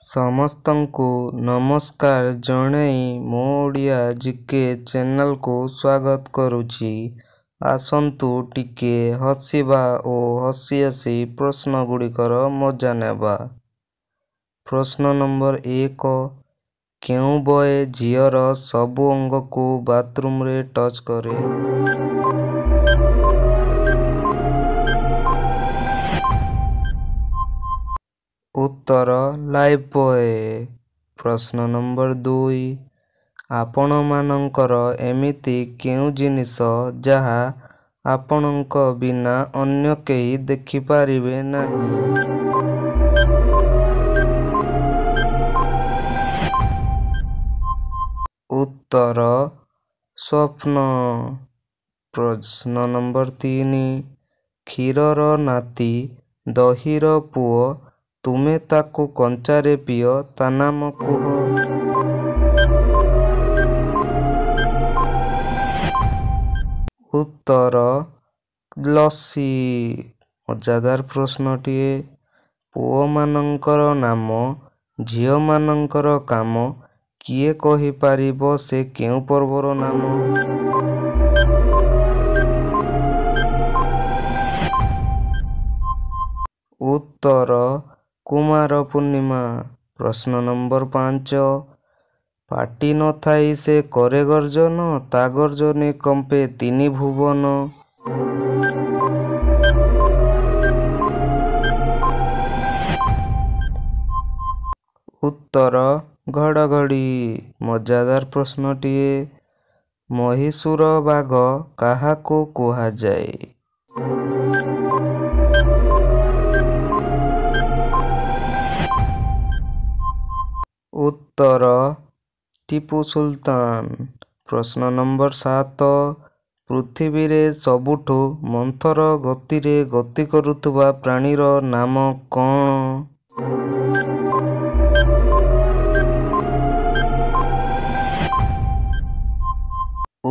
ସମସ୍ତଙ୍କୁ ନମସ୍କାର ଜଣାଇ ମୋ ଓଡ଼ିଆ ଜିକେ ଚ୍ୟାନେଲକୁ ସ୍ୱାଗତ କରୁଛି। ଆସନ୍ତୁ ଟିକେ ହସିବା ଓ ହସି ହସି ପ୍ରଶ୍ନଗୁଡ଼ିକର ମଜା ନେବା। ପ୍ରଶ୍ନ ନମ୍ବର 1। କେଉଁ ବୟ ଝିଅର ସବୁ ଅଙ୍ଗକୁ ବାଥରୁମରେ ଟଚ୍ କରେ? ଉତ୍ତର ଲାଇଫ୍ ବୟ। ପ୍ରଶ୍ନ ନମ୍ବର 2। ଆପଣମାନଙ୍କର ଏମିତି କେଉଁ ଜିନିଷ ଯାହା ଆପଣଙ୍କ ବିନା ଅନ୍ୟ କେହି ଦେଖିପାରିବେ ନାହିଁ? ଉତ୍ତର ସ୍ୱପ୍ନ। ପ୍ରଶ୍ନ ନମ୍ବର 3। କ୍ଷୀରର ନାତି ଦହିର ପୁଅ, ତୁମେ ତାକୁ କଞ୍ଚାରେ ପିଅ, ତା ନାମ କୁହ? ଉତ୍ତର ଲସି। ମଜାଦାର ପ୍ରଶ୍ନଟିଏ। ପୁଅମାନଙ୍କର ନାମ, ଝିଅମାନଙ୍କର କାମ, କିଏ କହିପାରିବ ସେ କେଉଁ ପର୍ବର ନାମ? ଉତ୍ତର କୁମାର ପୂର୍ଣ୍ଣିମା। ପ୍ରଶ୍ନ ନମ୍ବର 5। ପାଟି ନଥାଇ ସେ କରେ ଗର୍ଜନ, ତା ଗର୍ଜନେ କମ୍ପେ ତିନି ଭୁବନ? ଉତ୍ତର ଘଡ଼ଘଡ଼ି। ମଜାଦାର ପ୍ରଶ୍ନଟିଏ। ମହୀଶୂର ବାଘ କାହାକୁ କୁହାଯାଏ? ଉତ୍ତର ଟିପୁ ସୁଲତାନ। ପ୍ରଶ୍ନ ନମ୍ବର 7। ପୃଥିବୀରେ ସବୁଠୁ ମନ୍ଥର ଗତିରେ ଗତି କରୁଥିବା ପ୍ରାଣୀର ନାମ କ'ଣ?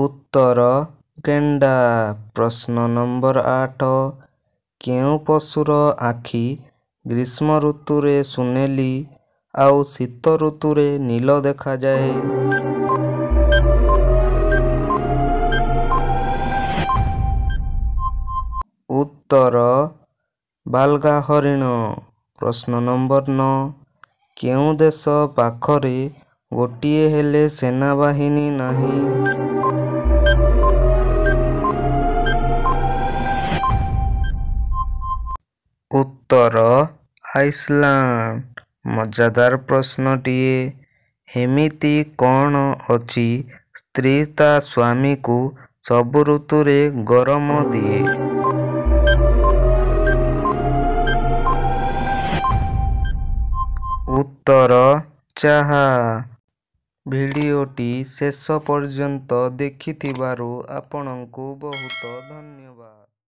ଉତ୍ତର ଗେଣ୍ଡା। ପ୍ରଶ୍ନ ନମ୍ବର 8। କେଉଁ ପଶୁର ଆଖି ଗ୍ରୀଷ୍ମ ଋତୁରେ ସୁନେଲି ଆଉ ଶୀତ ଋତୁରେ ନୀଳ ଦେଖାଯାଏ? ଉତ୍ତର ବାଲଗା ହରିଣ। ପ୍ରଶ୍ନ ନମ୍ବର 9। କେଉଁ ଦେଶ ପାଖରେ ଗୋଟିଏ ହେଲେ ସେନାବାହିନୀ ନାହିଁ? ଉତ୍ତର ଆଇସଲ୍ୟାଣ୍ଡ। ମଜାଦାର ପ୍ରଶ୍ନଟିଏ। ଏମିତି କ'ଣ ଅଛି ସ୍ତ୍ରୀ ତା ସ୍ୱାମୀକୁ ସବୁ ଋତୁରେ ଗରମ ଦିଏ? ଉତ୍ତର ଚାହା। ଭିଡ଼ିଓଟି ଶେଷ ପର୍ଯ୍ୟନ୍ତ ଦେଖିଥିବାରୁ ଆପଣଙ୍କୁ ବହୁତ ଧନ୍ୟବାଦ।